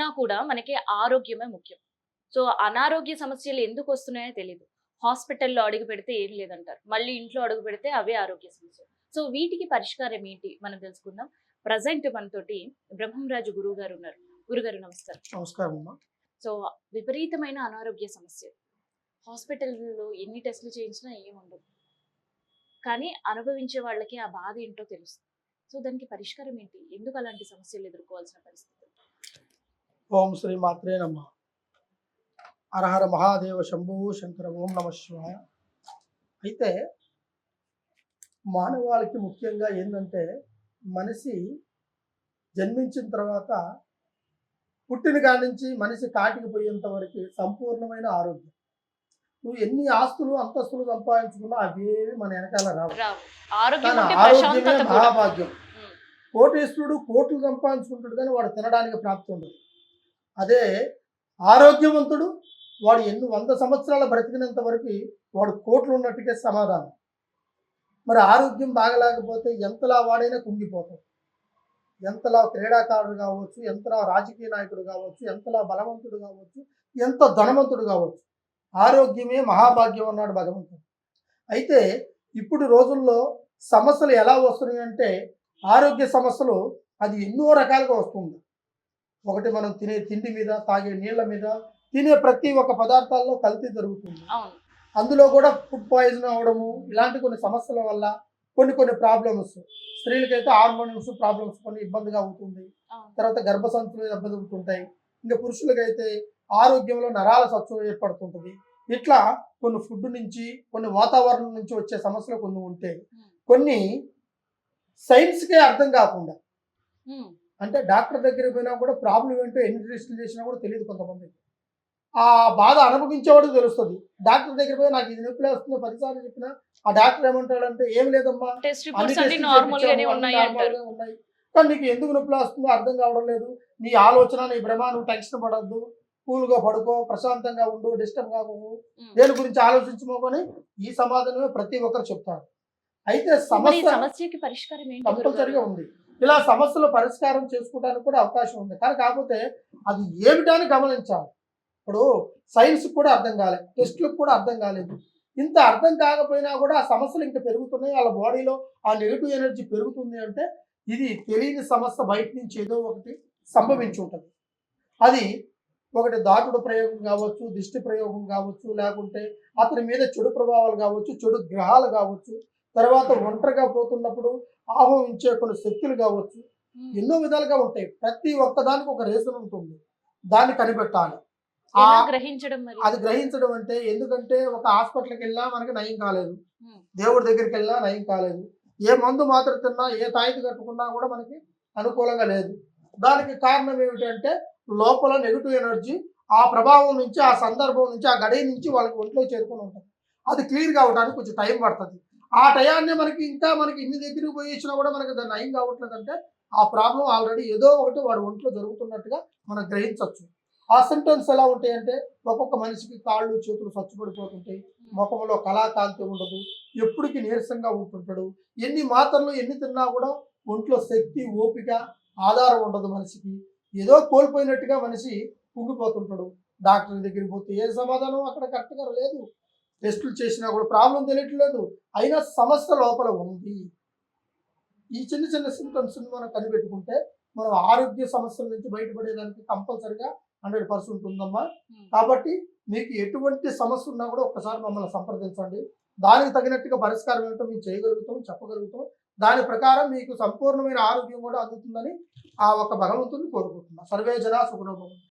ఉన్నా కూడా మనకి ఆరోగ్యమే ముఖ్యం. సో, అనారోగ్య సమస్యలు ఎందుకు వస్తున్నాయో తెలీదు. హాస్పిటల్‌లో అడుగు పెడితే ఏం లేదంటారు. మళ్ళీ ఇంట్లో అడుగు పెడితే అవే ఆరోగ్య సమస్యలు. సో, వీటికి పరిష్కారం ఏంటి మనం తెలుసుకుందాం. ప్రెజెంట్ మనతోటి బ్రహ్మంరాజు గురువు గారు ఉన్నారు. గురుగారు నమస్కారం. నమస్కారం అమ్మా. సో, విపరీతమైన అనారోగ్య సమస్యలు. హాస్పిటల్‌లో ఎన్ని టెస్ట్‌లు చేయించినా ఏముండదు. కానీ అనుభవించే వాళ్ళకి ఆ బాధ ఏంటో తెలుస్తుంది. సో, దానికి పరిష్కారం ఏంటి? ఎందుకు అలాంటి సమస్యలు ఎదుర్కోవాల్సిన పరిస్థితి? ఓం శ్రీ మాత్రే నమః. హరహర మహాదేవ శంభు శంకర ఓం నమ శివాయ. అయితే మానవాళికి ముఖ్యంగా ఏంటంటే మనిషి జన్మించిన తర్వాత పుట్టిన కాడి నుంచి మనిషి కాటికి పోయేంత వరకు సంపూర్ణమైన ఆరోగ్యం. నువ్వు ఎన్ని ఆస్తులు అంతస్తులు సంపాదించుకున్నా అవేవి మన వెనకాల రావు. రావు. ఆరోగ్యం కానీ ఉంటే ఆరోగ్యమే ప్రశాంతత కూడా. మహాభాగ్యం. హ్మ్. కోటీశ్వరుడు కోట్లు సంపాదించుకుంటాడు కానీ వాడు తినడానికి ప్రాప్తి ఉండదు. అదే ఆరోగ్యవంతుడు వాడు ఎన్ని 100 సంవత్సరాల బ్రతికినంత వరకు వాడు కోట్లు ఉన్నట్టుగా సమాధానం. మరి ఆరోగ్యం బాగలేకపోతే ఎంతలా వాడైనా కుంగిపోతాడు. ఎంతలా క్రీడాకారుడు కావచ్చు, ఎంతలా రాజకీయ నాయకుడు కావచ్చు, ఎంతలా బలవంతుడు కావచ్చు, ఎంత ధనవంతుడు కావచ్చు, ఆరోగ్యమే మహాభాగ్యం అన్నాడు భగవంతుడు. అయితే ఇప్పుడు రోజుల్లో సమస్యలు ఎలా వస్తున్నాయి అంటే ఆరోగ్య సమస్యలు అది ఎన్నో రకాలుగా వస్తుంది. ఒకటి మనం తినే తిండి మీద, తాగే నీళ్ళ మీద, తినే ప్రతి ఒక్క పదార్థాల్లో కల్తీ జరుగుతుంది. అవును. అందులో కూడా ఫుడ్ పాయిజన్ అవ్వడము, ఇలాంటి కొన్ని సమస్యల వల్ల కొన్ని ప్రాబ్లమ్స్, స్త్రీలకైతే హార్మోన్స్ ప్రాబ్లమ్స్ కొన్ని ఇబ్బందిగా అవుతుంది. అవును. తర్వాత గర్భసంచులు ఇబ్బంది ఉంటుంటాయి. ఇంకా పురుషులకైతే ఆరోగ్యంలో నరాల సత్వం ఏర్పడుతుంటుంది. ఇట్లా కొన్ని ఫుడ్ నుంచి, కొన్ని వాతావరణం నుంచి వచ్చే సమస్యలు కొన్ని ఉంటాయి. కొన్ని సైన్స్కే అర్థం కాకుండా, హ్మ్. అంటే డాక్టర్ దగ్గరికి పోయినా కూడా ప్రాబ్లం ఏంటో ఎన్ని టెస్టులు చేసినా కూడా తెలియదు కొంతమందికి. ఆ బాధ అనుభవించేవాడు తెలుస్తుంది. డాక్టర్ దగ్గర పోయి నాకు ఇది నొప్పి వస్తుందో 10 సార్లు చెప్పినా ఆ డాక్టర్ ఏమంటాడంటే ఏం లేదమ్మా, టెస్ట్ అన్ని రిపోర్ట్స్ అన్ని టెస్టులు నార్మల్ గానే చేయించాము, అన్ని ఉన్నాయి అంటారు. నార్మల్గా ఉన్నాయి, కానీ నీకు ఎందుకు నొప్పి వస్తుందో అర్థం కావడం లేదు. నీ ఆలోచన, నీ భ్రమ, నువ్వు టెన్షన్ పడద్దు, కూల్గా పడుకో, ప్రశాంతంగా ఉండు, డిస్టర్బ్ కాకు, దేని గురించి ఆలోచించుకోని ఈ సమాధానమే ప్రతి ఒక్కరు చెప్తారు. అయితే మరి ఈ సమస్య సమస్యకి పరిష్కారం ఏంటి కంపల్సరిగా గురుగారు? ఉంది. ఇలా సమస్యలు పరిష్కారం చేసుకోవడానికి కూడా అవకాశం ఉంది. కానీ కాకపోతే అది ఏమిటని గమనించాలి. ఇప్పుడు సైన్స్ కూడా అర్థం కాలేదు, టెస్టులకు కూడా అర్థం కాలేదు. ఇంత అర్థం కాకపోయినా కూడా ఆ సమస్యలు ఇంకా పెరుగుతున్నాయి. వాళ్ళ బాడీలో ఆ నెగిటివ్ ఎనర్జీ పెరుగుతుంది అంటే ఇది తెలియని సమస్య బయట నుంచి ఏదో ఒకటి సంభవించి ఉంటుంది. అది ఒకటి దాటుడు ప్రయోగం కావచ్చు, దిష్టి ప్రయోగం కావచ్చు, లేకుంటే అతని మీద చెడు ప్రభావాలు కావచ్చు, చెడు గ్రహాలు కావచ్చు, తర్వాత ఒంటరిగా పోతున్నప్పుడు ఆహ్వానించే కొన్ని శక్తులు కావచ్చు, ఎన్నో విధాలుగా ఉంటాయి. ప్రతి ఒక్కదానికి ఒక రీజన్ ఉంటుంది. దాన్ని కనిపెట్టాలి. ఎలా గ్రహించడం మరి? అది గ్రహించడం అంటే, ఎందుకంటే ఒక హాస్పిటల్కి వెళ్ళినా మనకి నయం కాలేదు, హ్మ్. దేవుడి దగ్గరికి వెళ్ళినా నయం కాలేదు, ఏ మందు మాత్ర తిన్నా, ఏ తాయితీ కట్టుకున్నా కూడా మనకి అనుకూలంగా లేదు. దానికి కారణం ఏమిటంటే లోపల నెగిటివ్ ఎనర్జీ ఆ ప్రభావం నుంచి, ఆ సందర్భం నుంచి, ఆ గడియ నుంచి వాళ్ళకి ఒంట్లో చేరుకొని ఉంటుంది. అది క్లియర్ కావడానికి కొంచెం టైం పడుతుంది. ఆ టయాన్ని మనకి ఇన్ని దగ్గరికి పోయి ఇచ్చినా కూడా మనకి దాన్ని నయం కావట్లేదంటే ఆ ప్రాబ్లం ఆల్రెడీ ఏదో ఒకటి వాడి ఒంట్లో జరుగుతున్నట్టుగా మనం గ్రహించవచ్చు. ఆ సింటమ్స్ ఎలా ఉంటాయంటే ఒక్కొక్క మనిషికి కాళ్ళు చేతులు స్వచ్ఛపడిపోతుంటాయి, ముఖంలో కళాకాంతి ఉండదు, ఎప్పటికీ నీరసంగా ఉంటుంటాడు, ఎన్ని మాత్రలు ఎన్ని తిన్నా కూడా ఒంట్లో శక్తి, ఓపిక, ఆధారం ఉండదు మనిషికి. ఏదో కోల్పోయినట్టుగా మనిషి కుంగిపోతుంటాడు. డాక్టర్ దగ్గరికి పోతే ఏ సమాధానం అక్కడ కరెక్ట్గా లేదు, టెస్టులు చేసినా కూడా ప్రాబ్లం తెలియట్లేదు, అయినా సమస్య లోపల ఉంది. ఈ చిన్న సింటమ్స్ మనం కనిపెట్టుకుంటే మనం ఆరోగ్య సమస్యల నుంచి బయటపడేదానికి కంపల్సరిగా 100% ఉందమ్మా. కాబట్టి మీకు ఎటువంటి సమస్య ఉన్నా కూడా ఒక్కసారి మమ్మల్ని సంప్రదించండి. దానికి తగినట్టుగా పరిష్కారం ఏంటో మేము చేయగలుగుతాం, చెప్పగలుగుతాం. దాని ప్రకారం మీకు సంపూర్ణమైన ఆరోగ్యం కూడా అందుతుందని ఆ ఒక భగవంతుని కోరుకుంటున్నాం. సర్వే జనా సుఖనో భవంతు.